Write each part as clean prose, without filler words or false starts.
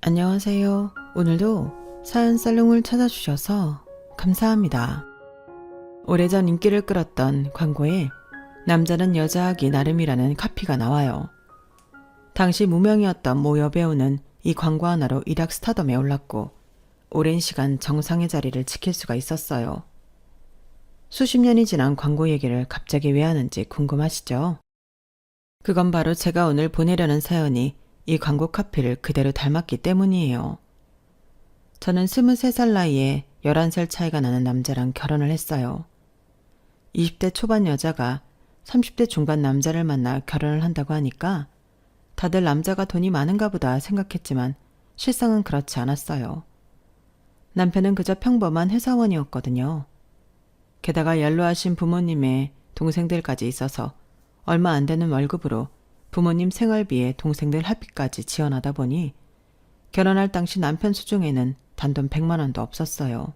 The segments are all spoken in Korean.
안녕하세요. 오늘도 사연 살롱을 찾아주셔서 감사합니다. 오래전 인기를 끌었던 광고에 남자는 여자하기 나름이라는 카피가 나와요. 당시 무명이었던 모 여배우는 이 광고 하나로 일약 스타덤에 올랐고 오랜 시간 정상의 자리를 지킬 수가 있었어요. 수십 년이 지난 광고 얘기를 갑자기 왜 하는지 궁금하시죠? 그건 바로 제가 오늘 보내려는 사연이 이 광고 카피를 그대로 닮았기 때문이에요. 저는 23살 나이에 11살 차이가 나는 남자랑 결혼을 했어요. 20대 초반 여자가 30대 중반 남자를 만나 결혼을 한다고 하니까 다들 남자가 돈이 많은가 보다 생각했지만 실상은 그렇지 않았어요. 남편은 그저 평범한 회사원이었거든요. 게다가 연로하신 부모님의 동생들까지 있어서 얼마 안 되는 월급으로 부모님 생활비에 동생들 학비까지 지원하다 보니 결혼할 당시 남편 수중에는 단돈 100만 원도 없었어요.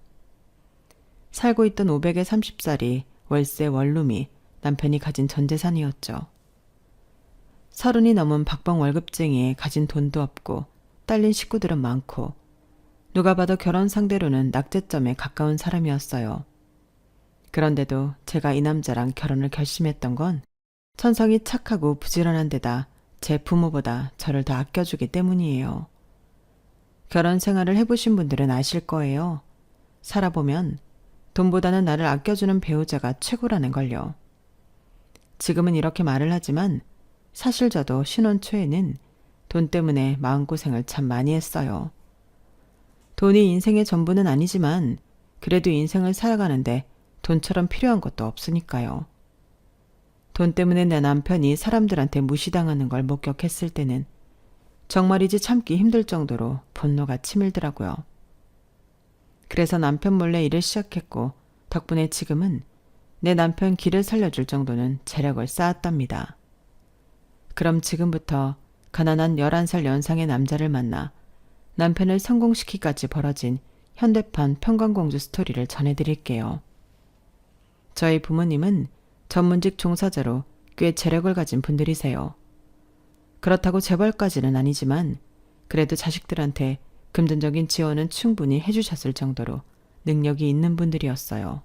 살고 있던 500에 30살이 월세 원룸이 남편이 가진 전 재산이었죠. 30이 넘은 박봉 월급쟁이에 가진 돈도 없고 딸린 식구들은 많고 누가 봐도 결혼 상대로는 낙제점에 가까운 사람이었어요. 그런데도 제가 이 남자랑 결혼을 결심했던 건 천성이 착하고 부지런한 데다 제 부모보다 저를 더 아껴주기 때문이에요. 결혼 생활을 해보신 분들은 아실 거예요. 살아보면 돈보다는 나를 아껴주는 배우자가 최고라는 걸요. 지금은 이렇게 말을 하지만 사실 저도 신혼 초에는 돈 때문에 마음고생을 참 많이 했어요. 돈이 인생의 전부는 아니지만 그래도 인생을 살아가는데 돈처럼 필요한 것도 없으니까요. 돈 때문에 내 남편이 사람들한테 무시당하는 걸 목격했을 때는 정말이지 참기 힘들 정도로 분노가 치밀더라고요. 그래서 남편 몰래 일을 시작했고 덕분에 지금은 내 남편 길을 살려줄 정도는 재력을 쌓았답니다. 그럼 지금부터 가난한 11살 연상의 남자를 만나 남편을 성공시키기까지 벌어진 현대판 평강공주 스토리를 전해드릴게요. 저희 부모님은 전문직 종사자로 꽤 재력을 가진 분들이세요. 그렇다고 재벌까지는 아니지만 그래도 자식들한테 금전적인 지원은 충분히 해주셨을 정도로 능력이 있는 분들이었어요.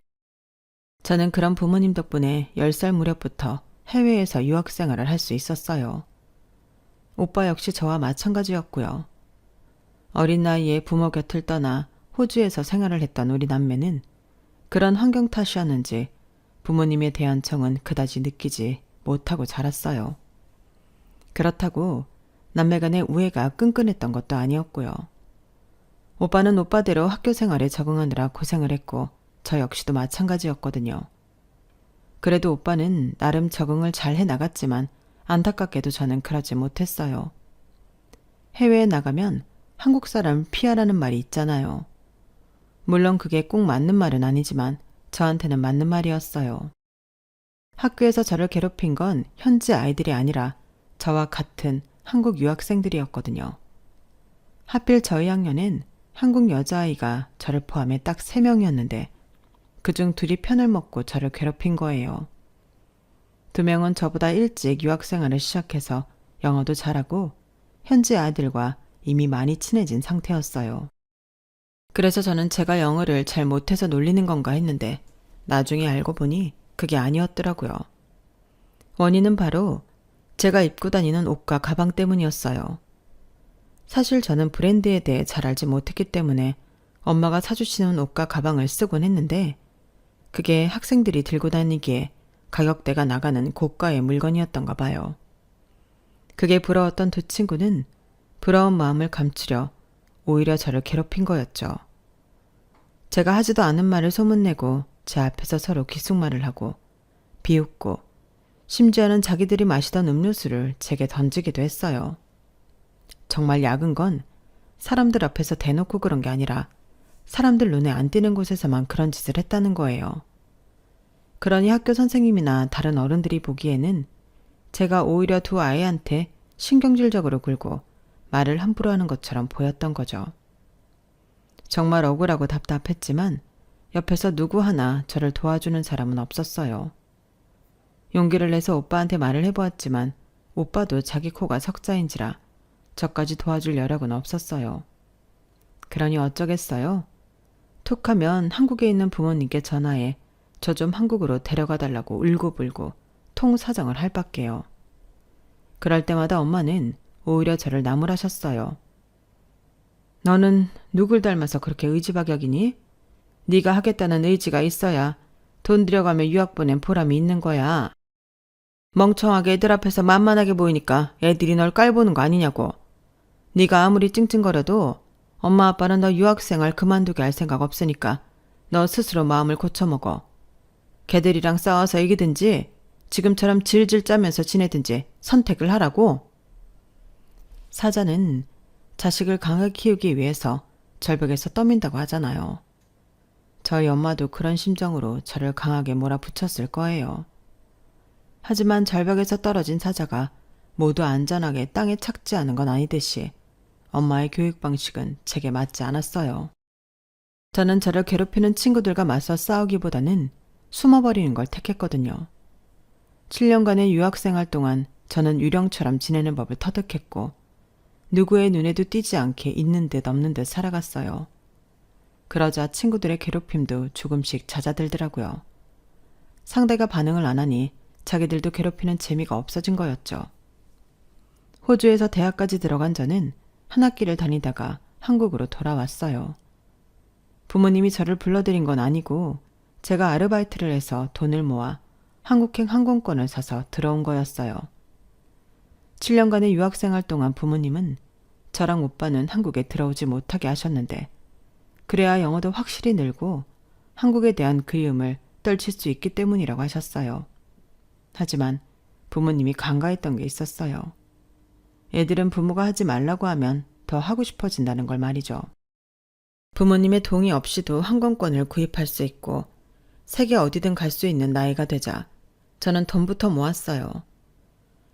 저는 그런 부모님 덕분에 10살 무렵부터 해외에서 유학생활을 할 수 있었어요. 오빠 역시 저와 마찬가지였고요. 어린 나이에 부모 곁을 떠나 호주에서 생활을 했던 우리 남매는 그런 환경 탓이었는지 부모님에 대한 정은 그다지 느끼지 못하고 자랐어요. 그렇다고 남매 간의 우애가 끈끈했던 것도 아니었고요. 오빠는 오빠대로 학교 생활에 적응하느라 고생을 했고 저 역시도 마찬가지였거든요. 그래도 오빠는 나름 적응을 잘 해나갔지만 안타깝게도 저는 그러지 못했어요. 해외에 나가면 한국 사람 피하라는 말이 있잖아요. 물론 그게 꼭 맞는 말은 아니지만 저한테는 맞는 말이었어요. 학교에서 저를 괴롭힌 건 현지 아이들이 아니라 저와 같은 한국 유학생들이었거든요. 하필 저희 학년엔 한국 여자아이가 저를 포함해 딱 3명이었는데 그중 2이 편을 먹고 저를 괴롭힌 거예요. 2명은 저보다 일찍 유학생활을 시작해서 영어도 잘하고 현지 아이들과 이미 많이 친해진 상태였어요. 그래서 저는 제가 영어를 잘 못해서 놀리는 건가 했는데 나중에 알고 보니 그게 아니었더라고요. 원인은 바로 제가 입고 다니는 옷과 가방 때문이었어요. 사실 저는 브랜드에 대해 잘 알지 못했기 때문에 엄마가 사주시는 옷과 가방을 쓰곤 했는데 그게 학생들이 들고 다니기에 가격대가 나가는 고가의 물건이었던가 봐요. 그게 부러웠던 2 친구는 부러운 마음을 감추려 오히려 저를 괴롭힌 거였죠. 제가 하지도 않은 말을 소문내고 제 앞에서 서로 귓속말을 하고 비웃고 심지어는 자기들이 마시던 음료수를 제게 던지기도 했어요. 정말 야근 건 사람들 앞에서 대놓고 그런 게 아니라 사람들 눈에 안 띄는 곳에서만 그런 짓을 했다는 거예요. 그러니 학교 선생님이나 다른 어른들이 보기에는 제가 오히려 2 아이한테 신경질적으로 굴고 말을 함부로 하는 것처럼 보였던 거죠. 정말 억울하고 답답했지만 옆에서 누구 하나 저를 도와주는 사람은 없었어요. 용기를 내서 오빠한테 말을 해보았지만 오빠도 자기 코가 석자인지라 저까지 도와줄 여력은 없었어요. 그러니 어쩌겠어요? 툭하면 한국에 있는 부모님께 전화해 저 좀 한국으로 데려가 달라고 울고불고 통사정을 할 밖에요. 그럴 때마다 엄마는 오히려 저를 나무라셨어요. 너는 누굴 닮아서 그렇게 의지박약이니? 네가 하겠다는 의지가 있어야 돈 들여가며 유학 보낸 보람이 있는 거야. 멍청하게 애들 앞에서 만만하게 보이니까 애들이 널 깔보는 거 아니냐고. 네가 아무리 찡찡거려도 엄마 아빠는 너 유학생활 그만두게 할 생각 없으니까 너 스스로 마음을 고쳐먹어. 걔들이랑 싸워서 이기든지 지금처럼 질질 짜면서 지내든지 선택을 하라고. 사자는 자식을 강하게 키우기 위해서 절벽에서 떠민다고 하잖아요. 저희 엄마도 그런 심정으로 저를 강하게 몰아붙였을 거예요. 하지만 절벽에서 떨어진 사자가 모두 안전하게 땅에 착지하는 건 아니듯이 엄마의 교육 방식은 제게 맞지 않았어요. 저는 저를 괴롭히는 친구들과 맞서 싸우기보다는 숨어버리는 걸 택했거든요. 7년간의 유학생활 동안 저는 유령처럼 지내는 법을 터득했고 누구의 눈에도 띄지 않게 있는 듯 없는 듯 살아갔어요. 그러자 친구들의 괴롭힘도 조금씩 잦아들더라고요. 상대가 반응을 안 하니 자기들도 괴롭히는 재미가 없어진 거였죠. 호주에서 대학까지 들어간 저는 한 학기를 다니다가 한국으로 돌아왔어요. 부모님이 저를 불러들인 건 아니고 제가 아르바이트를 해서 돈을 모아 한국행 항공권을 사서 들어온 거였어요. 7년간의 유학생활 동안 부모님은 저랑 오빠는 한국에 들어오지 못하게 하셨는데 그래야 영어도 확실히 늘고 한국에 대한 그리움을 떨칠 수 있기 때문이라고 하셨어요. 하지만 부모님이 간과했던 게 있었어요. 애들은 부모가 하지 말라고 하면 더 하고 싶어진다는 걸 말이죠. 부모님의 동의 없이도 항공권을 구입할 수 있고 세계 어디든 갈 수 있는 나이가 되자 저는 돈부터 모았어요.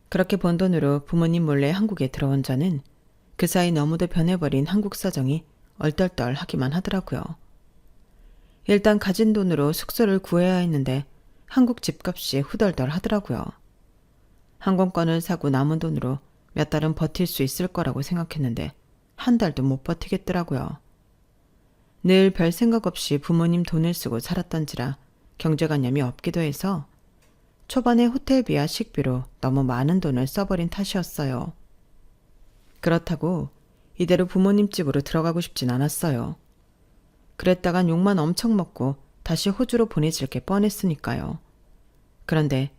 그렇게 번 돈으로 부모님 몰래 한국에 들어온 저는 그 사이 너무도 변해버린 한국 사정이 얼떨떨하기만 하더라고요. 일단 가진 돈으로 숙소를 구해야 했는데 한국 집값이 후덜덜 하더라고요. 항공권을 사고 남은 돈으로 몇 달은 버틸 수 있을 거라고 생각했는데 한 달도 못 버티겠더라고요. 늘 별 생각 없이 부모님 돈을 쓰고 살았던지라 경제관념이 없기도 해서 초반에 호텔비와 식비로 너무 많은 돈을 써버린 탓이었어요. 그렇다고 이대로 부모님 집으로 들어가고 싶진 않았어요. 그랬다간 욕만 엄청 먹고 다시 호주로 보내질 게 뻔했으니까요. 그런데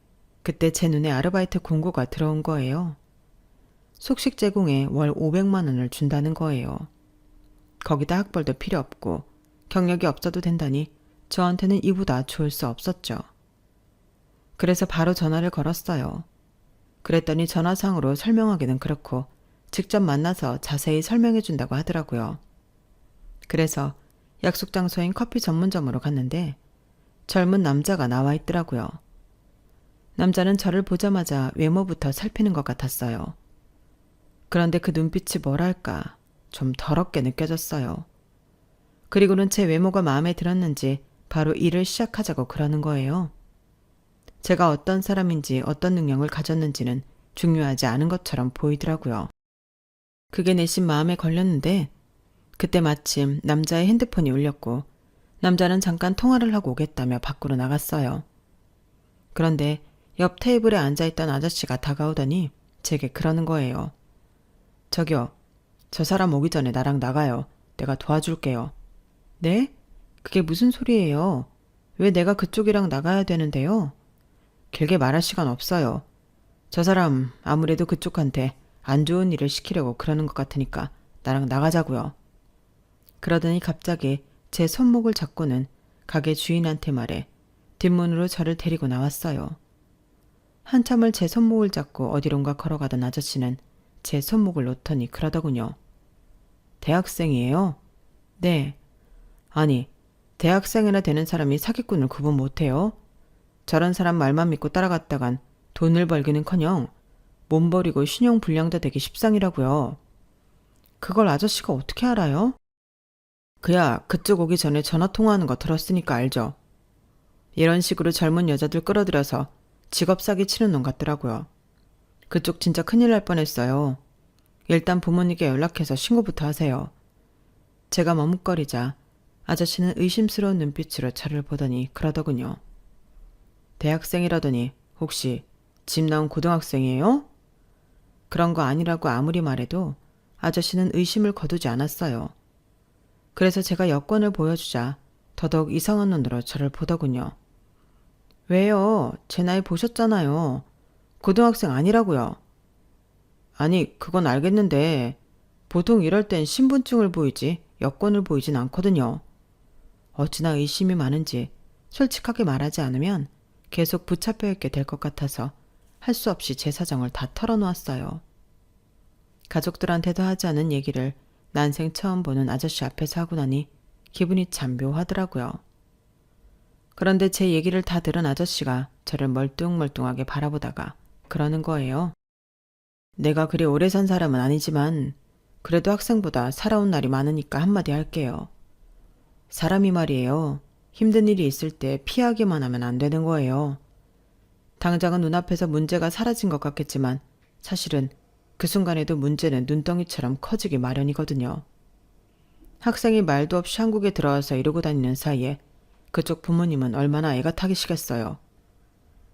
그때 제 눈에 아르바이트 공고가 들어온 거예요. 숙식 제공에 월 500만 원을 준다는 거예요. 거기다 학벌도 필요 없고 경력이 없어도 된다니 저한테는 이보다 좋을 수 없었죠. 그래서 바로 전화를 걸었어요. 그랬더니 전화상으로 설명하기는 그렇고 직접 만나서 자세히 설명해 준다고 하더라고요. 그래서 약속 장소인 커피 전문점으로 갔는데 젊은 남자가 나와 있더라고요. 남자는 저를 보자마자 외모부터 살피는 것 같았어요. 그런데 그 눈빛이 뭐랄까 좀 더럽게 느껴졌어요. 그리고는 제 외모가 마음에 들었는지 바로 일을 시작하자고 그러는 거예요. 제가 어떤 사람인지 어떤 능력을 가졌는지는 중요하지 않은 것처럼 보이더라고요. 그게 내심 마음에 걸렸는데 그때 마침 남자의 핸드폰이 울렸고 남자는 잠깐 통화를 하고 오겠다며 밖으로 나갔어요. 그런데 옆 테이블에 앉아있던 아저씨가 다가오더니 제게 그러는 거예요. 저기요, 저 사람 오기 전에 나랑 나가요. 내가 도와줄게요. 네? 그게 무슨 소리예요? 왜 내가 그쪽이랑 나가야 되는데요? 길게 말할 시간 없어요. 저 사람 아무래도 그쪽한테 안 좋은 일을 시키려고 그러는 것 같으니까 나랑 나가자고요. 그러더니 갑자기 제 손목을 잡고는 가게 주인한테 말해 뒷문으로 저를 데리고 나왔어요. 한참을 제 손목을 잡고 어디론가 걸어가던 아저씨는 제 손목을 놓더니 그러더군요. 대학생이에요? 네. 아니, 대학생이나 되는 사람이 사기꾼을 구분 못해요? 저런 사람 말만 믿고 따라갔다간 돈을 벌기는커녕 몸 버리고 신용불량자 되기 십상이라고요. 그걸 아저씨가 어떻게 알아요? 그야 그쪽 오기 전에 전화통화하는 거 들었으니까 알죠. 이런 식으로 젊은 여자들 끌어들여서 직업 사기 치는 놈 같더라고요. 그쪽 진짜 큰일 날 뻔했어요. 일단 부모님께 연락해서 신고부터 하세요. 제가 머뭇거리자 아저씨는 의심스러운 눈빛으로 저를 보더니 그러더군요. 대학생이라더니 혹시 집 나온 고등학생이에요? 그런 거 아니라고 아무리 말해도 아저씨는 의심을 거두지 않았어요. 그래서 제가 여권을 보여주자 더더욱 이상한 눈으로 저를 보더군요. 왜요? 제 나이 보셨잖아요. 고등학생 아니라고요. 아니, 그건 알겠는데 보통 이럴 땐 신분증을 보이지 여권을 보이진 않거든요. 어찌나 의심이 많은지 솔직하게 말하지 않으면 계속 붙잡혀 있게 될 것 같아서 할 수 없이 제 사정을 다 털어놓았어요. 가족들한테도 하지 않은 얘기를 난생 처음 보는 아저씨 앞에서 하고 나니 기분이 참 묘하더라고요. 그런데 제 얘기를 다 들은 아저씨가 저를 멀뚱멀뚱하게 바라보다가 그러는 거예요. 내가 그리 오래 산 사람은 아니지만 그래도 학생보다 살아온 날이 많으니까 한마디 할게요. 사람이 말이에요. 힘든 일이 있을 때 피하기만 하면 안 되는 거예요. 당장은 눈앞에서 문제가 사라진 것 같겠지만 사실은 그 순간에도 문제는 눈덩이처럼 커지기 마련이거든요. 학생이 말도 없이 한국에 들어와서 이러고 다니는 사이에 그쪽 부모님은 얼마나 애가 타기시겠어요.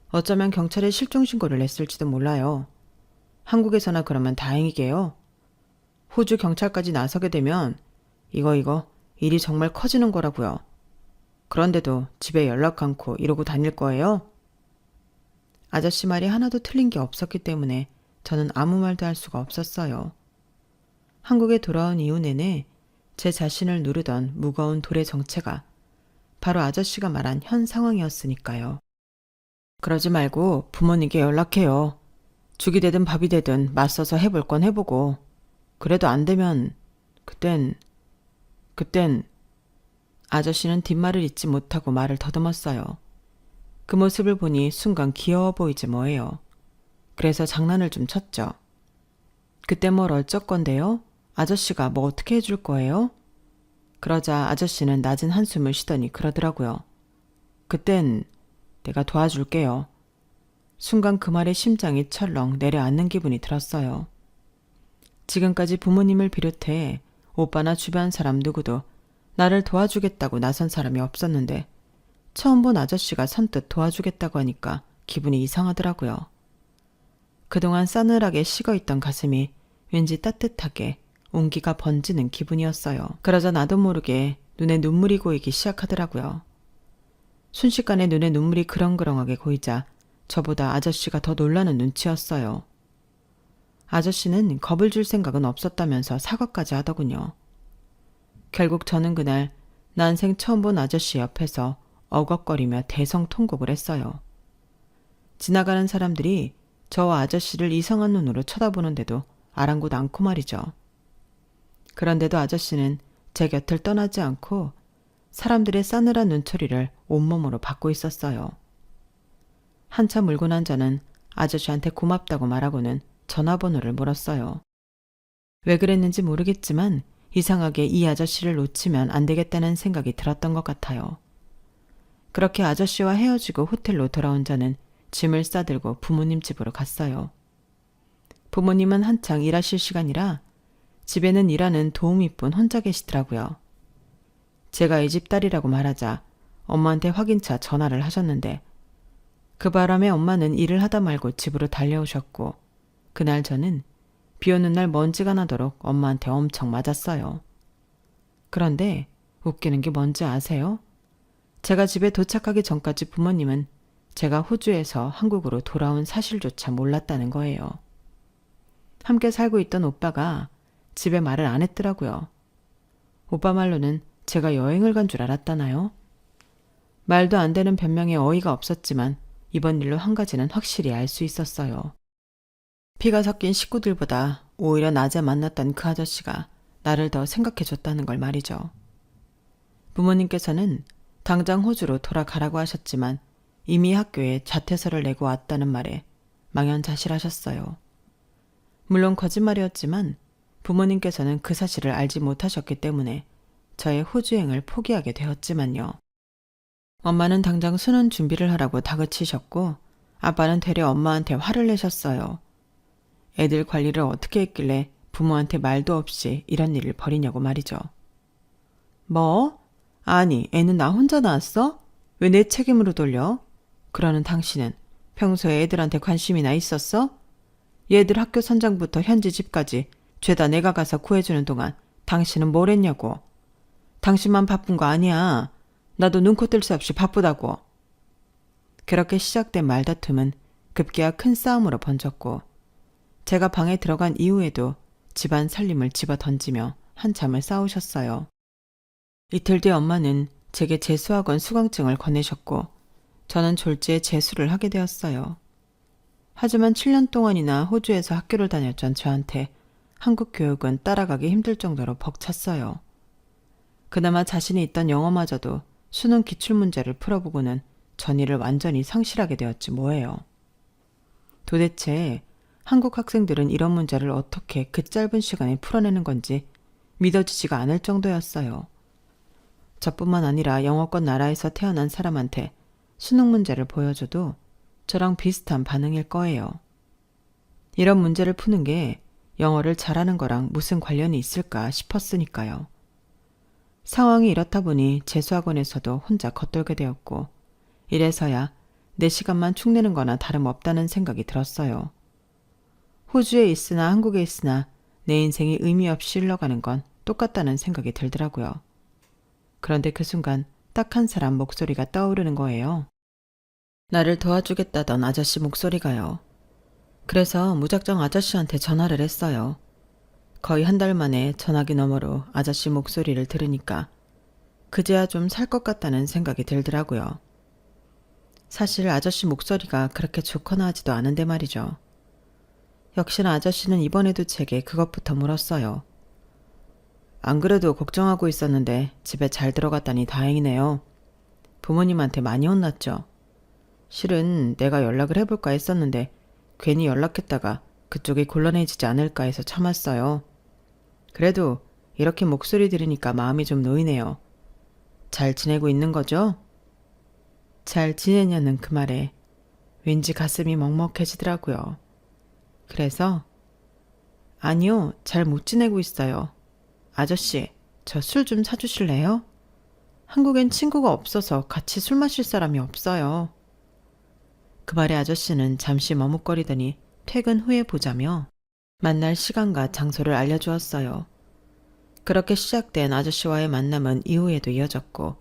어쩌면 경찰에 실종신고를 냈을지도 몰라요. 한국에서나 그러면 다행이게요. 호주 경찰까지 나서게 되면 이거 일이 정말 커지는 거라고요. 그런데도 집에 연락 않고 이러고 다닐 거예요? 아저씨 말이 하나도 틀린 게 없었기 때문에 저는 아무 말도 할 수가 없었어요. 한국에 돌아온 이후 내내 제 자신을 누르던 무거운 돌의 정체가 바로 아저씨가 말한 현 상황이었으니까요. 그러지 말고 부모님께 연락해요. 죽이 되든 밥이 되든 맞서서 해볼 건 해보고 그래도 안 되면 그땐 아저씨는 뒷말을 잇지 못하고 말을 더듬었어요. 그 모습을 보니 순간 귀여워 보이지 뭐예요. 그래서 장난을 좀 쳤죠. 그때 뭘 어쩔 건데요? 아저씨가 뭐 어떻게 해줄 거예요? 그러자 아저씨는 낮은 한숨을 쉬더니 그러더라고요. 그땐 내가 도와줄게요. 순간 그 말에 심장이 철렁 내려앉는 기분이 들었어요. 지금까지 부모님을 비롯해 오빠나 주변 사람 누구도 나를 도와주겠다고 나선 사람이 없었는데 처음 본 아저씨가 선뜻 도와주겠다고 하니까 기분이 이상하더라고요. 그동안 싸늘하게 식어있던 가슴이 왠지 따뜻하게 온기가 번지는 기분이었어요. 그러자 나도 모르게 눈에 눈물이 고이기 시작하더라고요. 순식간에 눈에 눈물이 그렁그렁하게 고이자 저보다 아저씨가 더 놀라는 눈치였어요. 아저씨는 겁을 줄 생각은 없었다면서 사과까지 하더군요. 결국 저는 그날 난생 처음 본 아저씨 옆에서 어걱거리며 대성통곡을 했어요. 지나가는 사람들이 저와 아저씨를 이상한 눈으로 쳐다보는데도 아랑곳 않고 말이죠. 그런데도 아저씨는 제 곁을 떠나지 않고 사람들의 싸늘한 눈초리를 온몸으로 받고 있었어요. 한참 울고 난 저는 아저씨한테 고맙다고 말하고는 전화번호를 물었어요. 왜 그랬는지 모르겠지만 이상하게 이 아저씨를 놓치면 안 되겠다는 생각이 들었던 것 같아요. 그렇게 아저씨와 헤어지고 호텔로 돌아온 저는 짐을 싸들고 부모님 집으로 갔어요. 부모님은 한창 일하실 시간이라 집에는 일하는 도우미뿐 혼자 계시더라고요. 제가 이 집 딸이라고 말하자 엄마한테 확인차 전화를 하셨는데 그 바람에 엄마는 일을 하다 말고 집으로 달려오셨고 그날 저는 비 오는 날 먼지가 나도록 엄마한테 엄청 맞았어요. 그런데 웃기는 게 뭔지 아세요? 제가 집에 도착하기 전까지 부모님은 제가 호주에서 한국으로 돌아온 사실조차 몰랐다는 거예요. 함께 살고 있던 오빠가 집에 말을 안 했더라고요. 오빠 말로는 제가 여행을 간 줄 알았다나요? 말도 안 되는 변명에 어이가 없었지만 이번 일로 한 가지는 확실히 알 수 있었어요. 피가 섞인 식구들보다 오히려 낮에 만났던 그 아저씨가 나를 더 생각해줬다는 걸 말이죠. 부모님께서는 당장 호주로 돌아가라고 하셨지만 이미 학교에 자퇴서를 내고 왔다는 말에 망연자실하셨어요. 물론 거짓말이었지만 부모님께서는 그 사실을 알지 못하셨기 때문에 저의 호주행을 포기하게 되었지만요. 엄마는 당장 수능 준비를 하라고 다그치셨고 아빠는 되려 엄마한테 화를 내셨어요. 애들 관리를 어떻게 했길래 부모한테 말도 없이 이런 일을 벌이냐고 말이죠. 뭐? 아니, 애는 나 혼자 낳았어? 왜 내 책임으로 돌려? 그러는 당신은 평소에 애들한테 관심이나 있었어? 얘들 학교 선장부터 현지 집까지 죄다 내가 가서 구해주는 동안 당신은 뭘 했냐고. 당신만 바쁜 거 아니야. 나도 눈코 뜰 새 없이 바쁘다고. 그렇게 시작된 말다툼은 급기야 큰 싸움으로 번졌고, 제가 방에 들어간 이후에도 집안 살림을 집어 던지며 한참을 싸우셨어요. 이틀 뒤 엄마는 제게 재수학원 수강증을 건네셨고, 저는 졸지에 재수를 하게 되었어요. 하지만 7년 동안이나 호주에서 학교를 다녔던 저한테 한국 교육은 따라가기 힘들 정도로 벅찼어요. 그나마 자신이 있던 영어마저도 수능 기출문제를 풀어보고는 전의를 완전히 상실하게 되었지 뭐예요. 도대체 한국 학생들은 이런 문제를 어떻게 그 짧은 시간에 풀어내는 건지 믿어지지가 않을 정도였어요. 저뿐만 아니라 영어권 나라에서 태어난 사람한테 수능 문제를 보여줘도 저랑 비슷한 반응일 거예요. 이런 문제를 푸는 게 영어를 잘하는 거랑 무슨 관련이 있을까 싶었으니까요. 상황이 이렇다 보니 재수학원에서도 혼자 겉돌게 되었고, 이래서야 내 시간만 축내는 거나 다름없다는 생각이 들었어요. 호주에 있으나 한국에 있으나 내 인생이 의미 없이 흘러가는 건 똑같다는 생각이 들더라고요. 그런데 그 순간 딱 한 사람 목소리가 떠오르는 거예요. 나를 도와주겠다던 아저씨 목소리가요. 그래서 무작정 아저씨한테 전화를 했어요. 거의 한 달 만에 전화기 너머로 아저씨 목소리를 들으니까 그제야 좀 살 것 같다는 생각이 들더라고요. 사실 아저씨 목소리가 그렇게 좋거나 하지도 않은데 말이죠. 역시나 아저씨는 이번에도 제게 그것부터 물었어요. 안 그래도 걱정하고 있었는데 집에 잘 들어갔다니 다행이네요. 부모님한테 많이 혼났죠. 실은 내가 연락을 해볼까 했었는데 괜히 연락했다가 그쪽이 곤란해지지 않을까 해서 참았어요. 그래도 이렇게 목소리 들으니까 마음이 좀 놓이네요. 잘 지내고 있는 거죠? 잘 지내냐는 그 말에 왠지 가슴이 먹먹해지더라고요. 그래서 아니요, 잘 못 지내고 있어요. 아저씨, 저 술 좀 사주실래요? 한국엔 친구가 없어서 같이 술 마실 사람이 없어요. 그 말에 아저씨는 잠시 머뭇거리더니 퇴근 후에 보자며 만날 시간과 장소를 알려주었어요. 그렇게 시작된 아저씨와의 만남은 이후에도 이어졌고,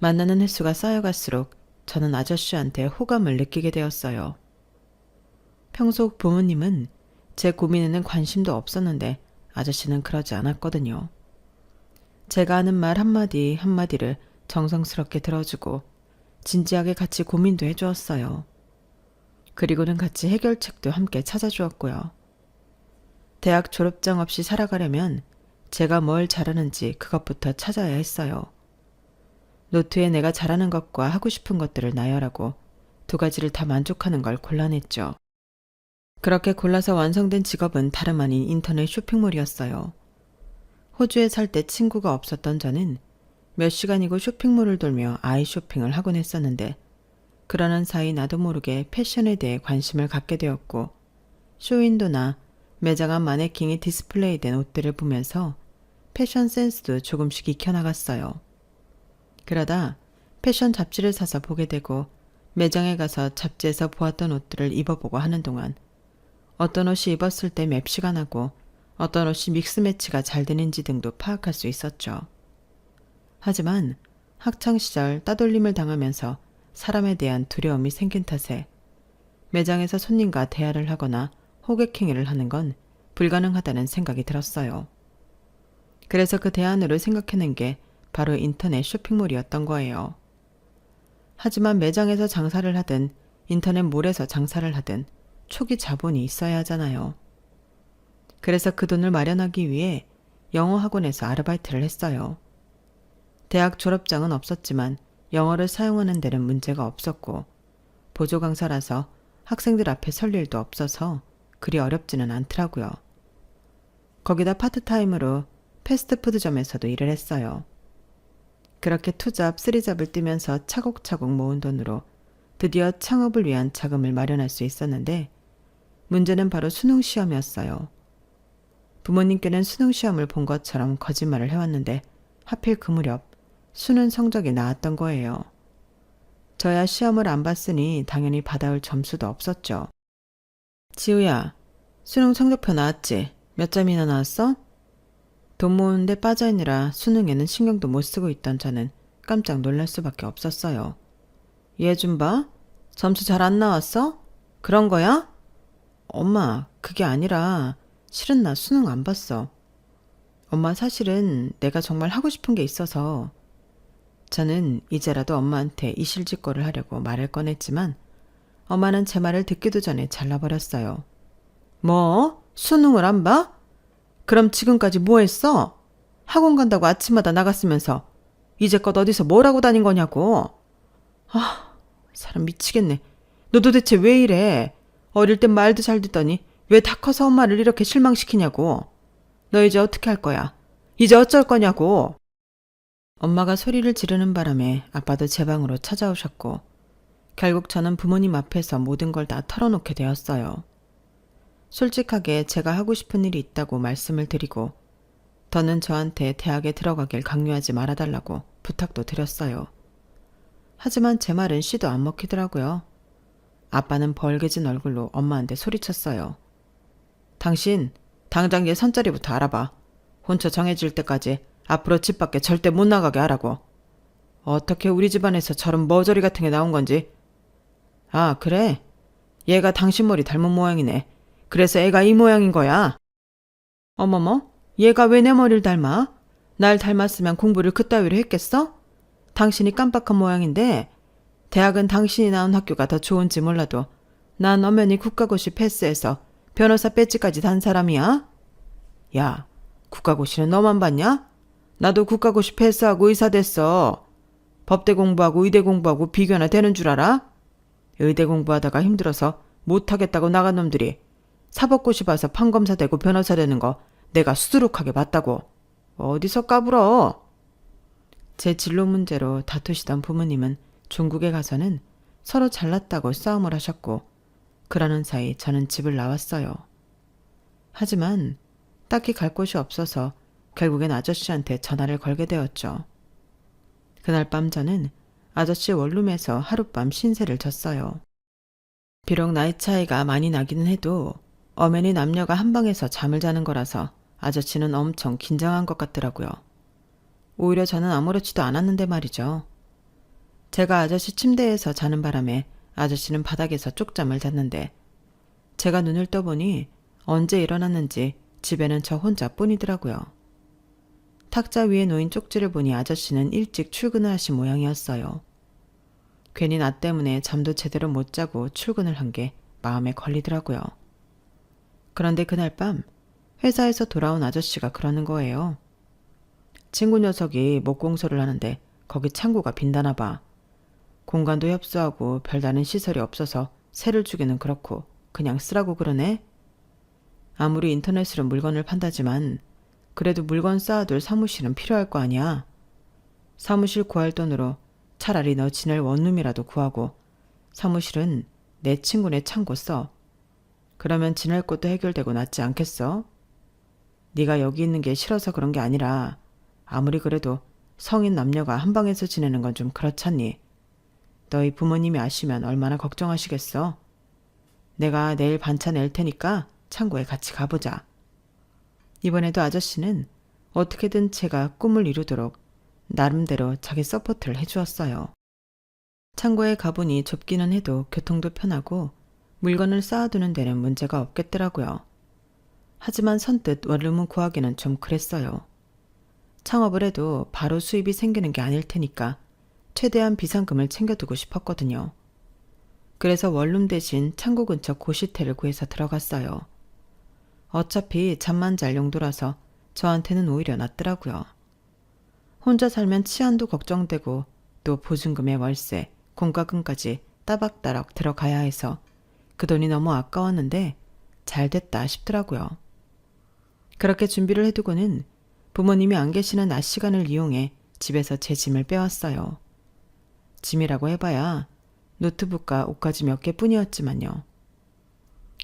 만나는 횟수가 쌓여갈수록 저는 아저씨한테 호감을 느끼게 되었어요. 평소 부모님은 제 고민에는 관심도 없었는데 아저씨는 그러지 않았거든요. 제가 하는 말 한마디 한마디를 정성스럽게 들어주고 진지하게 같이 고민도 해주었어요. 그리고는 같이 해결책도 함께 찾아주었고요. 대학 졸업장 없이 살아가려면 제가 뭘 잘하는지 그것부터 찾아야 했어요. 노트에 내가 잘하는 것과 하고 싶은 것들을 나열하고 두 가지를 다 만족하는 걸 골라냈죠. 그렇게 골라서 완성된 직업은 다름 아닌 인터넷 쇼핑몰이었어요. 호주에 살 때 친구가 없었던 저는 몇 시간이고 쇼핑몰을 돌며 아이 쇼핑을 하곤 했었는데, 그러는 사이 나도 모르게 패션에 대해 관심을 갖게 되었고, 쇼윈도나 매장 앞 마네킹이 디스플레이된 옷들을 보면서 패션 센스도 조금씩 익혀나갔어요. 그러다 패션 잡지를 사서 보게 되고 매장에 가서 잡지에서 보았던 옷들을 입어보고 하는 동안 어떤 옷이 입었을 때 맵시가 나고 어떤 옷이 믹스매치가 잘 되는지 등도 파악할 수 있었죠. 하지만 학창시절 따돌림을 당하면서 사람에 대한 두려움이 생긴 탓에 매장에서 손님과 대화를 하거나 호객행위를 하는 건 불가능하다는 생각이 들었어요. 그래서 그 대안으로 생각해낸 게 바로 인터넷 쇼핑몰이었던 거예요. 하지만 매장에서 장사를 하든 인터넷 몰에서 장사를 하든 초기 자본이 있어야 하잖아요. 그래서 그 돈을 마련하기 위해 영어 학원에서 아르바이트를 했어요. 대학 졸업장은 없었지만 영어를 사용하는 데는 문제가 없었고, 보조 강사라서 학생들 앞에 설 일도 없어서 그리 어렵지는 않더라고요. 거기다 파트타임으로 패스트푸드점에서도 일을 했어요. 그렇게 투잡, 쓰리잡을 뛰면서 차곡차곡 모은 돈으로 드디어 창업을 위한 자금을 마련할 수 있었는데, 문제는 바로 수능 시험이었어요. 부모님께는 수능 시험을 본 것처럼 거짓말을 해왔는데 하필 그 무렵 수능 성적이 나왔던 거예요. 저야 시험을 안 봤으니 당연히 받아올 점수도 없었죠. 지우야, 수능 성적표 나왔지? 몇 점이나 나왔어? 돈 모으는데 빠져있느라 수능에는 신경도 못 쓰고 있던 저는 깜짝 놀랄 수밖에 없었어요. 얘 좀 봐? 점수 잘 안 나왔어? 그런 거야? 엄마, 그게 아니라 실은 나 수능 안 봤어. 엄마, 사실은 내가 정말 하고 싶은 게 있어서. 저는 이제라도 엄마한테 이실직고를 하려고 말을 꺼냈지만 엄마는 제 말을 듣기도 전에 잘라버렸어요. 뭐? 수능을 안 봐? 그럼 지금까지 뭐 했어? 학원 간다고 아침마다 나갔으면서 이제껏 어디서 뭘 하고 다닌 거냐고. 아, 사람 미치겠네. 너 도대체 왜 이래? 어릴 땐 말도 잘 듣더니 왜 다 커서 엄마를 이렇게 실망시키냐고. 너 이제 어떻게 할 거야? 이제 어쩔 거냐고. 엄마가 소리를 지르는 바람에 아빠도 제 방으로 찾아오셨고 결국 저는 부모님 앞에서 모든 걸 다 털어놓게 되었어요. 솔직하게 제가 하고 싶은 일이 있다고 말씀을 드리고 더는 저한테 대학에 들어가길 강요하지 말아달라고 부탁도 드렸어요. 하지만 제 말은 씨도 안 먹히더라고요. 아빠는 벌개진 얼굴로 엄마한테 소리쳤어요. 당신 당장 얘 선자리부터 알아봐. 혼처 정해질 때까지 앞으로 집 밖에 절대 못 나가게 하라고. 어떻게 우리 집안에서 저런 머저리 같은 게 나온 건지. 아, 그래? 얘가 당신 머리 닮은 모양이네. 그래서 애가 이 모양인 거야. 어머머, 얘가 왜 내 머리를 닮아? 날 닮았으면 공부를 그따위로 했겠어? 당신이 깜빡한 모양인데 대학은 당신이 나온 학교가 더 좋은지 몰라도 난 엄연히 국가고시 패스해서 변호사 배지까지 단 사람이야. 야, 국가고시는 너만 봤냐? 나도 국가고시 패스하고 의사 됐어. 법대 공부하고 의대 공부하고 비교나 되는 줄 알아? 의대 공부하다가 힘들어서 못하겠다고 나간 놈들이 사법고시 봐서 판검사 되고 변호사 되는 거 내가 수두룩하게 봤다고. 어디서 까불어? 제 진로 문제로 다투시던 부모님은 중국에 가서는 서로 잘났다고 싸움을 하셨고 그러는 사이 저는 집을 나왔어요. 하지만 딱히 갈 곳이 없어서 결국엔 아저씨한테 전화를 걸게 되었죠. 그날 밤 저는 아저씨 원룸에서 하룻밤 신세를 졌어요. 비록 나이 차이가 많이 나기는 해도 엄연히 남녀가 한 방에서 잠을 자는 거라서 아저씨는 엄청 긴장한 것 같더라고요. 오히려 저는 아무렇지도 않았는데 말이죠. 제가 아저씨 침대에서 자는 바람에 아저씨는 바닥에서 쪽잠을 잤는데 제가 눈을 떠보니 언제 일어났는지 집에는 저 혼자뿐이더라고요. 탁자 위에 놓인 쪽지를 보니 아저씨는 일찍 출근을 하신 모양이었어요. 괜히 나 때문에 잠도 제대로 못 자고 출근을 한 게 마음에 걸리더라고요. 그런데 그날 밤 회사에서 돌아온 아저씨가 그러는 거예요. 친구 녀석이 목공소를 하는데 거기 창고가 빈다나 봐. 공간도 협소하고 별다른 시설이 없어서 세를 주기는 그렇고 그냥 쓰라고 그러네. 아무리 인터넷으로 물건을 판다지만 그래도 물건 쌓아둘 사무실은 필요할 거 아니야. 사무실 구할 돈으로 차라리 너 지낼 원룸이라도 구하고 사무실은 내 친구네 창고 써. 그러면 지낼 곳도 해결되고 낫지 않겠어? 네가 여기 있는 게 싫어서 그런 게 아니라 아무리 그래도 성인 남녀가 한 방에서 지내는 건 좀 그렇잖니. 너희 부모님이 아시면 얼마나 걱정하시겠어. 내가 내일 반차 낼 테니까 창고에 같이 가보자. 이번에도 아저씨는 어떻게든 제가 꿈을 이루도록 나름대로 자기 서포트를 해주었어요. 창고에 가보니 좁기는 해도 교통도 편하고 물건을 쌓아두는 데는 문제가 없겠더라고요. 하지만 선뜻 원룸을 구하기는 좀 그랬어요. 창업을 해도 바로 수입이 생기는 게 아닐 테니까 최대한 비상금을 챙겨두고 싶었거든요. 그래서 원룸 대신 창고 근처 고시텔을 구해서 들어갔어요. 어차피 잠만 잘 용도라서 저한테는 오히려 낫더라고요. 혼자 살면 치안도 걱정되고 또 보증금에 월세, 공과금까지 따박따박 들어가야 해서 그 돈이 너무 아까웠는데 잘 됐다 싶더라고요. 그렇게 준비를 해두고는 부모님이 안 계시는 낮 시간을 이용해 집에서 제 짐을 빼왔어요. 짐이라고 해봐야 노트북과 옷가지 몇 개뿐이었지만요.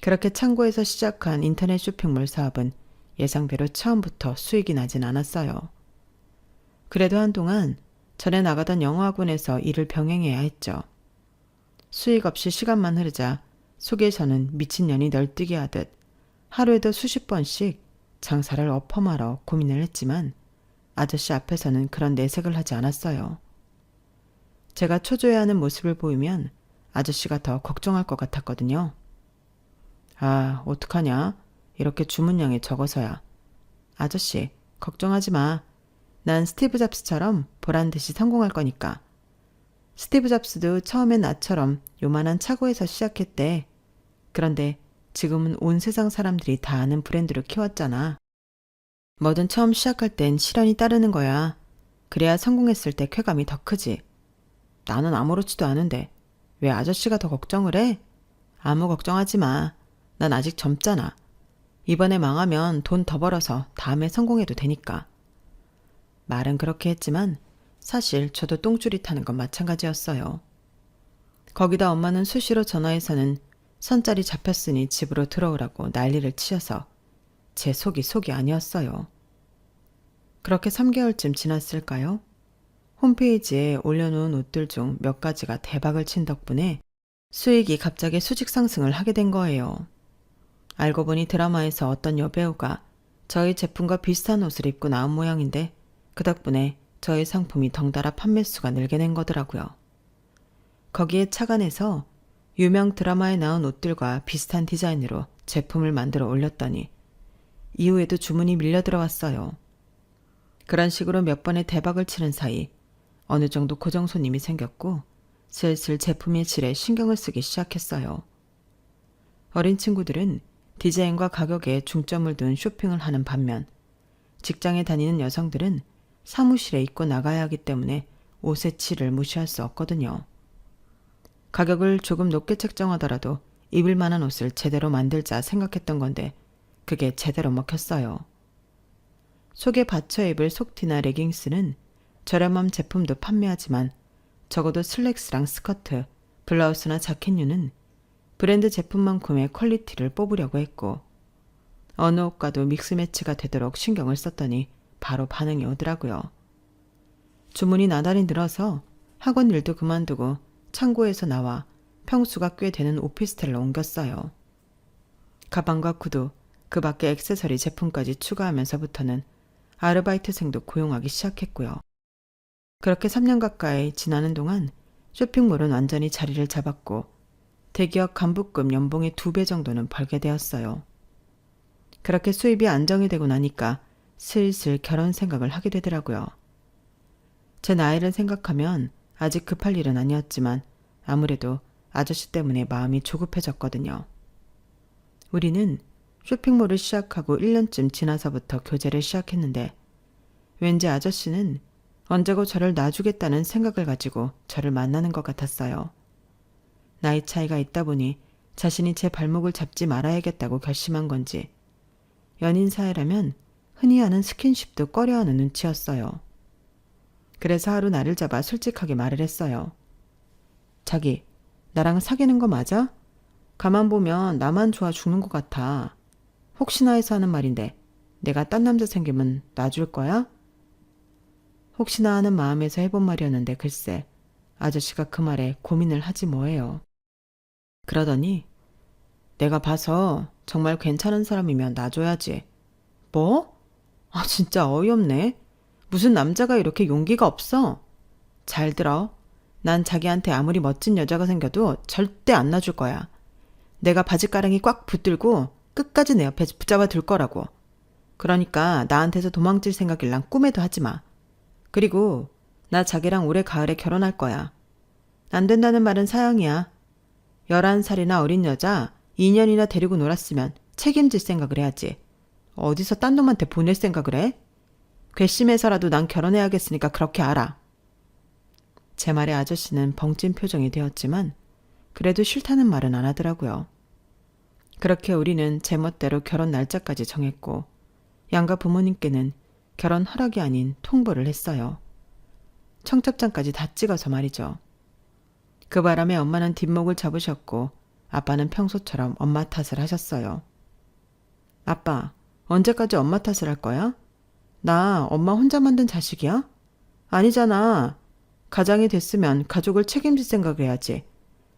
그렇게 창고에서 시작한 인터넷 쇼핑몰 사업은 예상대로 처음부터 수익이 나진 않았어요. 그래도 한동안 전에 나가던 영어학원에서 일을 병행해야 했죠. 수익 없이 시간만 흐르자 속에서는 미친년이 널뛰기 하듯 하루에도 수십 번씩 장사를 엎어말어 고민을 했지만 아저씨 앞에서는 그런 내색을 하지 않았어요. 제가 초조해하는 모습을 보이면 아저씨가 더 걱정할 것 같았거든요. 아, 어떡하냐? 이렇게 주문량이 적어서야. 아저씨, 걱정하지 마. 난 스티브 잡스처럼 보란듯이 성공할 거니까. 스티브 잡스도 처음엔 나처럼 요만한 차고에서 시작했대. 그런데 지금은 온 세상 사람들이 다 아는 브랜드로 키웠잖아. 뭐든 처음 시작할 땐 시련이 따르는 거야. 그래야 성공했을 때 쾌감이 더 크지. 나는 아무렇지도 않은데 왜 아저씨가 더 걱정을 해? 아무 걱정하지 마. 난 아직 젊잖아. 이번에 망하면 돈 더 벌어서 다음에 성공해도 되니까. 말은 그렇게 했지만 사실 저도 똥줄이 타는 건 마찬가지였어요. 거기다 엄마는 수시로 전화해서는 선짜리 잡혔으니 집으로 들어오라고 난리를 치셔서 제 속이 아니었어요. 그렇게 3개월쯤 지났을까요? 홈페이지에 올려놓은 옷들 중 몇 가지가 대박을 친 덕분에 수익이 갑자기 수직 상승을 하게 된 거예요. 알고 보니 드라마에서 어떤 여배우가 저희 제품과 비슷한 옷을 입고 나온 모양인데 그 덕분에 저희 상품이 덩달아 판매수가 늘게 된 거더라고요. 거기에 착안해서 유명 드라마에 나온 옷들과 비슷한 디자인으로 제품을 만들어 올렸더니 이후에도 주문이 밀려 들어왔어요. 그런 식으로 몇 번의 대박을 치는 사이 어느 정도 고정 손님이 생겼고 슬슬 제품의 질에 신경을 쓰기 시작했어요. 어린 친구들은 디자인과 가격에 중점을 둔 쇼핑을 하는 반면 직장에 다니는 여성들은 사무실에 입고 나가야 하기 때문에 옷의 질을 무시할 수 없거든요. 가격을 조금 높게 책정하더라도 입을 만한 옷을 제대로 만들자 생각했던 건데 그게 제대로 먹혔어요. 속에 받쳐 입을 속티나 레깅스는 저렴한 제품도 판매하지만 적어도 슬랙스랑 스커트, 블라우스나 자켓류는 브랜드 제품만큼의 퀄리티를 뽑으려고 했고 어느 옷과도 믹스매치가 되도록 신경을 썼더니 바로 반응이 오더라고요. 주문이 나달이 늘어서 학원 일도 그만두고 창고에서 나와 평수가 꽤 되는 오피스텔로 옮겼어요. 가방과 구두, 그 밖에 액세서리 제품까지 추가하면서부터는 아르바이트생도 고용하기 시작했고요. 그렇게 3년 가까이 지나는 동안 쇼핑몰은 완전히 자리를 잡았고 대기업 간부급 연봉의 2배 정도는 벌게 되었어요. 그렇게 수입이 안정이 되고 나니까 슬슬 결혼 생각을 하게 되더라고요. 제 나이를 생각하면 아직 급할 일은 아니었지만 아무래도 아저씨 때문에 마음이 조급해졌거든요. 우리는 쇼핑몰을 시작하고 1년쯤 지나서부터 교제를 시작했는데 왠지 아저씨는 언제고 저를 놔주겠다는 생각을 가지고 저를 만나는 것 같았어요. 나이 차이가 있다 보니 자신이 제 발목을 잡지 말아야겠다고 결심한 건지 연인 사이라면 흔히 하는 스킨십도 꺼려하는 눈치였어요. 그래서 하루 나를 잡아 솔직하게 말을 했어요. 자기, 나랑 사귀는 거 맞아? 가만 보면 나만 좋아 죽는 것 같아. 혹시나 해서 하는 말인데 내가 딴 남자 생기면 놔줄 거야? 혹시나 하는 마음에서 해본 말이었는데 글쎄 아저씨가 그 말에 고민을 하지 뭐해요. 그러더니 내가 봐서 정말 괜찮은 사람이면 놔줘야지. 뭐? 아 진짜 어이없네. 무슨 남자가 이렇게 용기가 없어? 잘 들어. 난 자기한테 아무리 멋진 여자가 생겨도 절대 안 놔줄 거야. 내가 바지가랑이 꽉 붙들고 끝까지 내 옆에 붙잡아 둘 거라고. 그러니까 나한테서 도망칠 생각일랑 꿈에도 하지 마. 그리고 나 자기랑 올해 가을에 결혼할 거야. 안 된다는 말은 사양이야. 11살이나 어린 여자 2년이나 데리고 놀았으면 책임질 생각을 해야지. 어디서 딴 놈한테 보낼 생각을 해? 괘씸해서라도 난 결혼해야겠으니까 그렇게 알아. 제 말에 아저씨는 벙찐 표정이 되었지만 그래도 싫다는 말은 안 하더라고요. 그렇게 우리는 제멋대로 결혼 날짜까지 정했고 양가 부모님께는 결혼 허락이 아닌 통보를 했어요. 청첩장까지 다 찍어서 말이죠. 그 바람에 엄마는 뒷목을 잡으셨고 아빠는 평소처럼 엄마 탓을 하셨어요. 아빠, 언제까지 엄마 탓을 할 거야? 나 엄마 혼자 만든 자식이야? 아니잖아. 가장이 됐으면 가족을 책임질 생각을 해야지.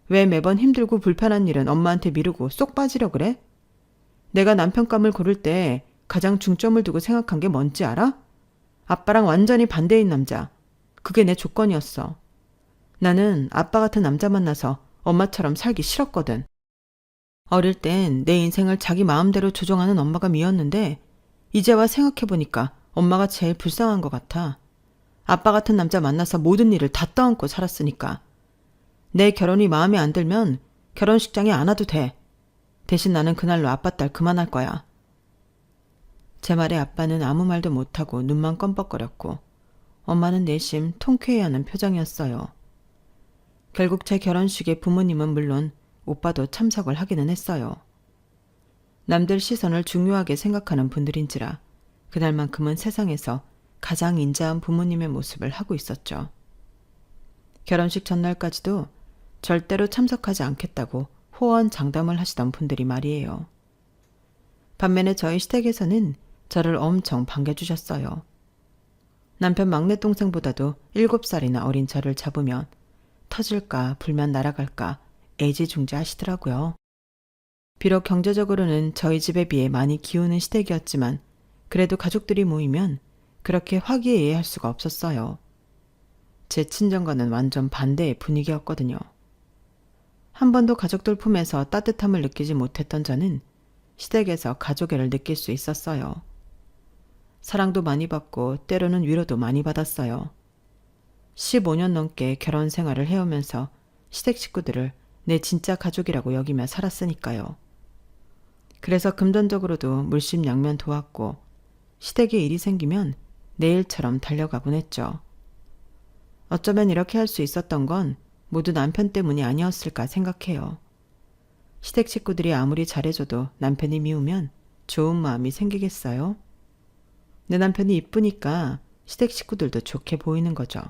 왜 매번 힘들고 불편한 일은 엄마한테 미루고 쏙 빠지려 그래? 내가 남편감을 고를 때 가장 중점을 두고 생각한 게 뭔지 알아? 아빠랑 완전히 반대인 남자. 그게 내 조건이었어. 나는 아빠 같은 남자 만나서 엄마처럼 살기 싫었거든. 어릴 땐 내 인생을 자기 마음대로 조종하는 엄마가 미웠는데 이제 와 생각해보니까 엄마가 제일 불쌍한 것 같아. 아빠 같은 남자 만나서 모든 일을 다 떠안고 살았으니까. 내 결혼이 마음에 안 들면 결혼식장에 안 와도 돼. 대신 나는 그날로 아빠 딸 그만할 거야. 제 말에 아빠는 아무 말도 못하고 눈만 껌뻑거렸고 엄마는 내심 통쾌해하는 표정이었어요. 결국 제 결혼식에 부모님은 물론 오빠도 참석을 하기는 했어요. 남들 시선을 중요하게 생각하는 분들인지라 그날만큼은 세상에서 가장 인자한 부모님의 모습을 하고 있었죠. 결혼식 전날까지도 절대로 참석하지 않겠다고 호언장담을 하시던 분들이 말이에요. 반면에 저희 시댁에서는 저를 엄청 반겨주셨어요. 남편 막내 동생보다도 7살이나 어린 저를 잡으면 터질까 불면 날아갈까 애지중지하시더라고요. 비록 경제적으로는 저희 집에 비해 많이 기우는 시댁이었지만 그래도 가족들이 모이면 그렇게 화기애애할 수가 없었어요. 제 친정과는 완전 반대의 분위기였거든요. 한 번도 가족들 품에서 따뜻함을 느끼지 못했던 저는 시댁에서 가족애를 느낄 수 있었어요. 사랑도 많이 받고 때로는 위로도 많이 받았어요. 15년 넘게 결혼 생활을 해오면서 시댁 식구들을 내 진짜 가족이라고 여기며 살았으니까요. 그래서 금전적으로도 물심양면 도왔고 시댁에 일이 생기면 내일처럼 달려가곤 했죠. 어쩌면 이렇게 할 수 있었던 건 모두 남편 때문이 아니었을까 생각해요. 시댁 식구들이 아무리 잘해줘도 남편이 미우면 좋은 마음이 생기겠어요? 내 남편이 이쁘니까 시댁 식구들도 좋게 보이는 거죠.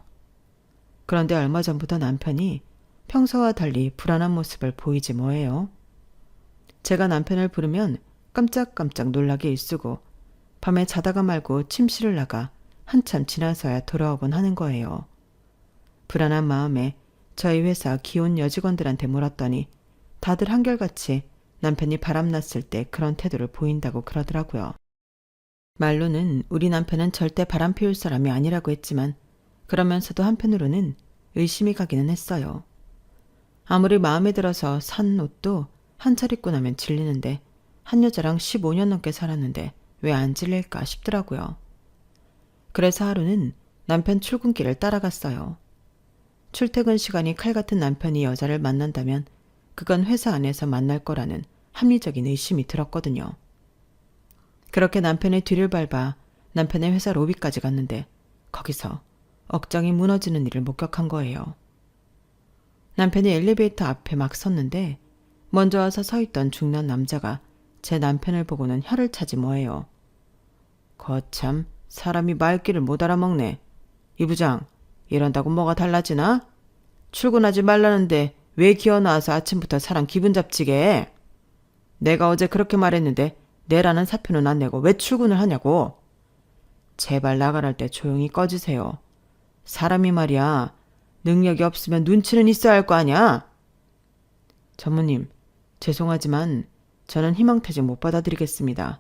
그런데 얼마 전부터 남편이 평소와 달리 불안한 모습을 보이지 뭐예요. 제가 남편을 부르면 깜짝깜짝 놀라게 일쓰고 밤에 자다가 말고 침실을 나가 한참 지나서야 돌아오곤 하는 거예요. 불안한 마음에 저희 회사 기혼 여직원들한테 물었더니 다들 한결같이 남편이 바람났을 때 그런 태도를 보인다고 그러더라고요. 말로는 우리 남편은 절대 바람 피울 사람이 아니라고 했지만 그러면서도 한편으로는 의심이 가기는 했어요. 아무리 마음에 들어서 산 옷도 한 차례 입고 나면 질리는데 한 여자랑 15년 넘게 살았는데 왜 안 질릴까 싶더라고요. 그래서 하루는 남편 출근길을 따라갔어요. 출퇴근 시간이 칼 같은 남편이 여자를 만난다면 그건 회사 안에서 만날 거라는 합리적인 의심이 들었거든요. 그렇게 남편의 뒤를 밟아 남편의 회사 로비까지 갔는데 거기서 억장이 무너지는 일을 목격한 거예요. 남편이 엘리베이터 앞에 막 섰는데 먼저 와서 서 있던 중년 남자가 제 남편을 보고는 혀를 차지 뭐예요. 거참 사람이 말귀를 못 알아먹네. 이 부장 이런다고 뭐가 달라지나? 출근하지 말라는데 왜 기어 나와서 아침부터 사람 기분 잡치게 해? 내가 어제 그렇게 말했는데 내라는 사표는 안 내고 왜 출근을 하냐고. 제발 나가랄 때 조용히 꺼지세요. 사람이 말이야 능력이 없으면 눈치는 있어야 할 거 아니야. 전무님 죄송하지만 저는 희망퇴직 못 받아드리겠습니다.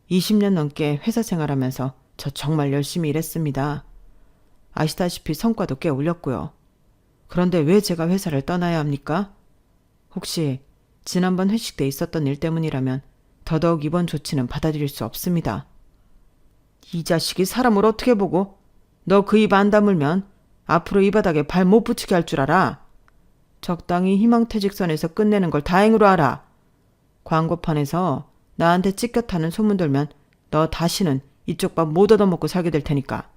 20년 넘게 회사 생활하면서 저 정말 열심히 일했습니다. 아시다시피 성과도 꽤 올렸고요. 그런데 왜 제가 회사를 떠나야 합니까? 혹시 지난번 회식 때 있었던 일 때문이라면 더더욱 이번 조치는 받아들일 수 없습니다. 이 자식이 사람을 어떻게 보고 너 그 입 안 다물면 앞으로 이 바닥에 발 못 붙이게 할 줄 알아. 적당히 희망퇴직선에서 끝내는 걸 다행으로 알아. 광고판에서 나한테 찢겨 타는 소문 돌면 너 다시는 이쪽 밥 못 얻어먹고 살게 될 테니까.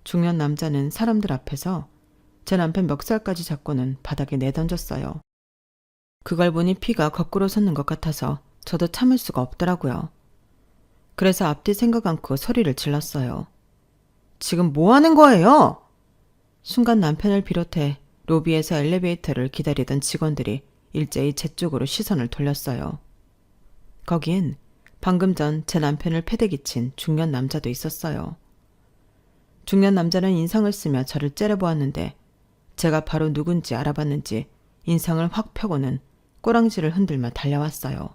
중년 남자는 사람들 앞에서 제 남편 멱살까지 잡고는 바닥에 내던졌어요. 그걸 보니 피가 거꾸로 솟는 것 같아서 저도 참을 수가 없더라고요. 그래서 앞뒤 생각 않고 소리를 질렀어요. 지금 뭐 하는 거예요? 순간 남편을 비롯해 로비에서 엘리베이터를 기다리던 직원들이 일제히 제 쪽으로 시선을 돌렸어요. 거기엔 방금 전 제 남편을 패대기 친 중년 남자도 있었어요. 중년 남자는 인상을 쓰며 저를 째려보았는데 제가 바로 누군지 알아봤는지 인상을 확 펴고는 꼬랑지를 흔들며 달려왔어요.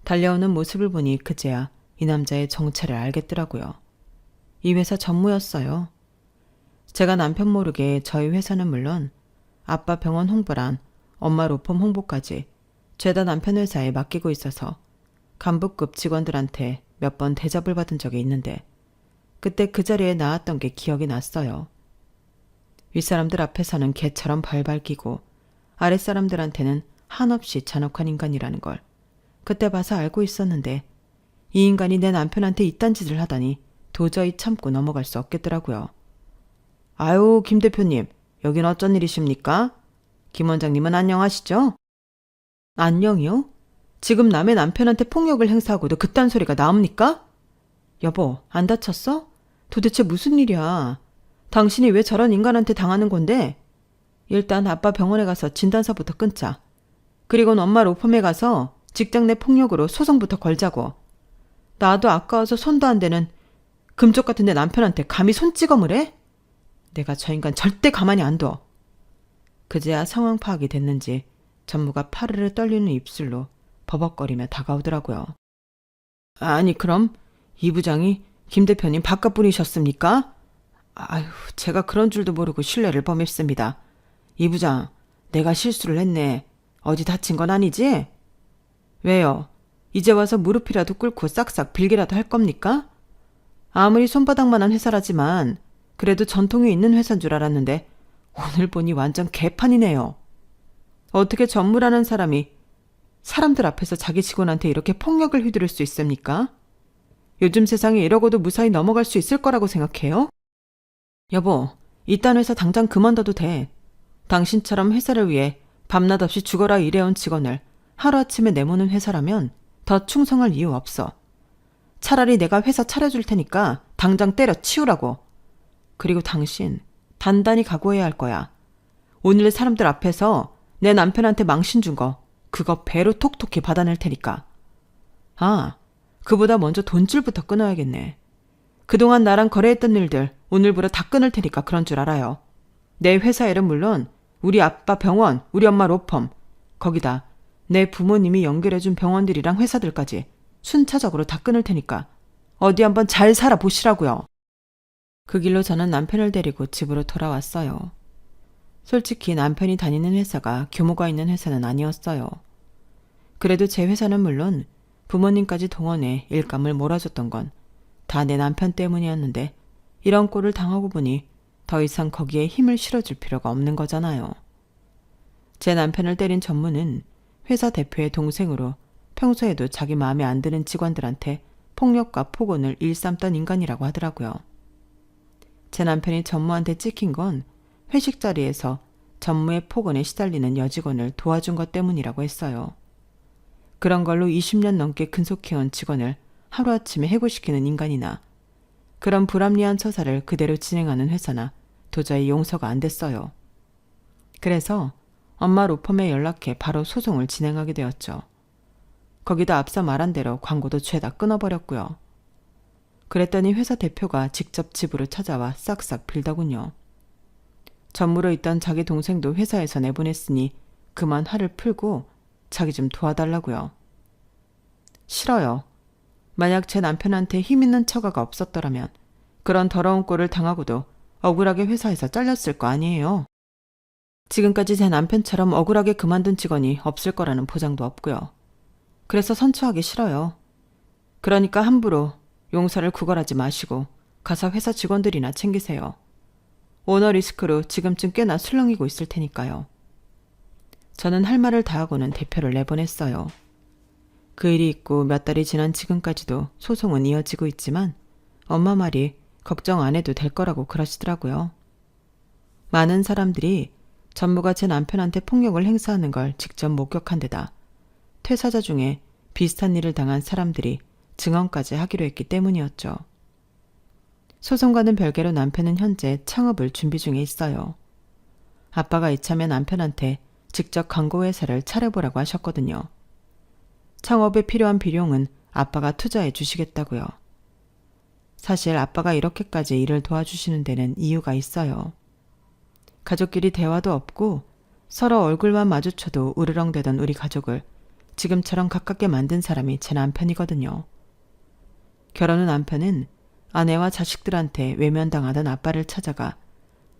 달려오는 모습을 보니 그제야 이 남자의 정체를 알겠더라고요. 이 회사 전무였어요. 제가 남편 모르게 저희 회사는 물론 아빠 병원 홍보란 엄마 로펌 홍보까지 죄다 남편 회사에 맡기고 있어서 간부급 직원들한테 몇 번 대접을 받은 적이 있는데 그때 그 자리에 나왔던 게 기억이 났어요. 윗사람들 앞에서는 개처럼 발발 끼고 아랫사람들한테는 한없이 잔혹한 인간이라는 걸 그때 봐서 알고 있었는데 이 인간이 내 남편한테 이딴 짓을 하다니 도저히 참고 넘어갈 수 없겠더라고요. 아유, 김 대표님, 여긴 어쩐 일이십니까? 김 원장님은 안녕하시죠? 안녕이요? 지금 남의 남편한테 폭력을 행사하고도 그딴 소리가 나옵니까? 여보, 안 다쳤어? 도대체 무슨 일이야? 당신이 왜 저런 인간한테 당하는 건데? 일단 아빠 병원에 가서 진단서부터 끊자. 그리고는 엄마 로펌에 가서 직장 내 폭력으로 소송부터 걸자고. 나도 아까워서 손도 안 대는 금쪽 같은 내 남편한테 감히 손찌검을 해? 내가 저 인간 절대 가만히 안 둬. 그제야 상황 파악이 됐는지 전무가 파르르 떨리는 입술로 버벅거리며 다가오더라고요. 아니 그럼 이 부장이 김 대표님 바깥분이셨습니까? 아휴, 제가 그런 줄도 모르고 신뢰를 범했습니다. 이 부장, 내가 실수를 했네. 어디 다친 건 아니지? 왜요? 이제 와서 무릎이라도 꿇고 싹싹 빌기라도 할 겁니까? 아무리 손바닥만한 회사라지만 그래도 전통이 있는 회사인 줄 알았는데 오늘 보니 완전 개판이네요. 어떻게 전무라는 사람이 사람들 앞에서 자기 직원한테 이렇게 폭력을 휘두를 수 있습니까? 요즘 세상에 이러고도 무사히 넘어갈 수 있을 거라고 생각해요? 여보, 이딴 회사 당장 그만둬도 돼. 당신처럼 회사를 위해 밤낮 없이 죽어라 일해온 직원을 하루아침에 내모는 회사라면 더 충성할 이유 없어. 차라리 내가 회사 차려줄 테니까 당장 때려치우라고. 그리고 당신 단단히 각오해야 할 거야. 오늘 사람들 앞에서 내 남편한테 망신 준 거 그거 배로 톡톡히 받아낼 테니까. 아, 그보다 먼저 돈줄부터 끊어야겠네. 그동안 나랑 거래했던 일들 오늘부로 다 끊을 테니까 그런 줄 알아요. 내 회사 일은 물론 우리 아빠 병원, 우리 엄마 로펌, 거기다 내 부모님이 연결해준 병원들이랑 회사들까지 순차적으로 다 끊을 테니까 어디 한번 잘 살아보시라고요. 그 길로 저는 남편을 데리고 집으로 돌아왔어요. 솔직히 남편이 다니는 회사가 규모가 있는 회사는 아니었어요. 그래도 제 회사는 물론 부모님까지 동원해 일감을 몰아줬던 건 다 내 남편 때문이었는데 이런 꼴을 당하고 보니 더 이상 거기에 힘을 실어줄 필요가 없는 거잖아요. 제 남편을 때린 전무는 회사 대표의 동생으로 평소에도 자기 마음에 안 드는 직원들한테 폭력과 폭언을 일삼던 인간이라고 하더라고요. 제 남편이 전무한테 찍힌 건 회식 자리에서 전무의 폭언에 시달리는 여직원을 도와준 것 때문이라고 했어요. 그런 걸로 20년 넘게 근속해온 직원을 하루아침에 해고시키는 인간이나 그런 불합리한 처사를 그대로 진행하는 회사나 도저히 용서가 안 됐어요. 그래서 엄마 로펌에 연락해 바로 소송을 진행하게 되었죠. 거기다 앞서 말한 대로 광고도 죄다 끊어버렸고요. 그랬더니 회사 대표가 직접 집으로 찾아와 싹싹 빌더군요. 전무로 있던 자기 동생도 회사에서 내보냈으니 그만 화를 풀고 자기 좀 도와달라고요. 싫어요. 만약 제 남편한테 힘있는 처가가 없었더라면 그런 더러운 꼴을 당하고도 억울하게 회사에서 잘렸을 거 아니에요. 지금까지 제 남편처럼 억울하게 그만둔 직원이 없을 거라는 보장도 없고요. 그래서 선처하기 싫어요. 그러니까 함부로 용서를 구걸하지 마시고 가서 회사 직원들이나 챙기세요. 오너 리스크로 지금쯤 꽤나 술렁이고 있을 테니까요. 저는 할 말을 다 하고는 대표를 내보냈어요. 그 일이 있고 몇 달이 지난 지금까지도 소송은 이어지고 있지만 엄마 말이 걱정 안 해도 될 거라고 그러시더라고요. 많은 사람들이 전무가 제 남편한테 폭력을 행사하는 걸 직접 목격한 데다 퇴사자 중에 비슷한 일을 당한 사람들이 증언까지 하기로 했기 때문이었죠. 소송과는 별개로 남편은 현재 창업을 준비 중에 있어요. 아빠가 이참에 남편한테 직접 광고회사를 차려보라고 하셨거든요. 창업에 필요한 비용은 아빠가 투자해 주시겠다고요. 사실 아빠가 이렇게까지 일을 도와주시는 데는 이유가 있어요. 가족끼리 대화도 없고 서로 얼굴만 마주쳐도 우르렁대던 우리 가족을 지금처럼 가깝게 만든 사람이 제 남편이거든요. 결혼 후 남편은 아내와 자식들한테 외면당하던 아빠를 찾아가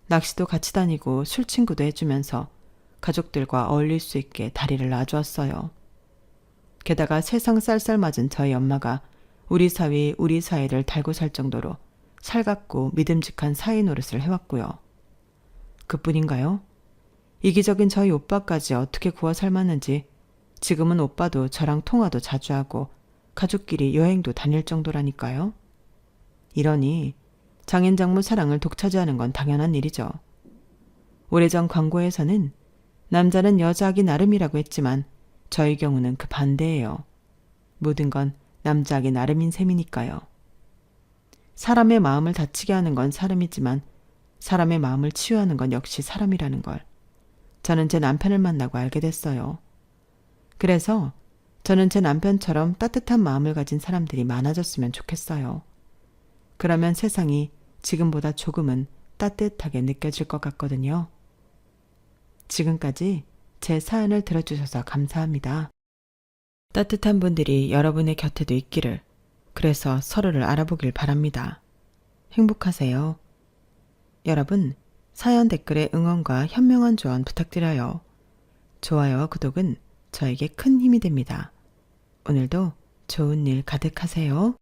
낚시도 같이 다니고 술친구도 해주면서 가족들과 어울릴 수 있게 다리를 놔주었어요. 게다가 세상 쌀쌀맞은 저희 엄마가 우리 사위, 우리 사이를 달고 살 정도로 살갑고 믿음직한 사위 노릇을 해왔고요. 그뿐인가요? 이기적인 저희 오빠까지 어떻게 구워 삶았는지 지금은 오빠도 저랑 통화도 자주 하고 가족끼리 여행도 다닐 정도라니까요. 이러니 장인장모 사랑을 독차지하는 건 당연한 일이죠. 오래전 광고에서는 남자는 여자하기 나름이라고 했지만 저희 경우는 그 반대예요. 모든 건 남자하기 나름인 셈이니까요. 사람의 마음을 다치게 하는 건 사람이지만 사람의 마음을 치유하는 건 역시 사람이라는 걸 저는 제 남편을 만나고 알게 됐어요. 그래서 저는 제 남편처럼 따뜻한 마음을 가진 사람들이 많아졌으면 좋겠어요. 그러면 세상이 지금보다 조금은 따뜻하게 느껴질 것 같거든요. 지금까지 제 사연을 들어주셔서 감사합니다. 따뜻한 분들이 여러분의 곁에도 있기를, 그래서 서로를 알아보길 바랍니다. 행복하세요. 여러분, 사연 댓글에 응원과 현명한 조언 부탁드려요. 좋아요와 구독은 저에게 큰 힘이 됩니다. 오늘도 좋은 일 가득하세요.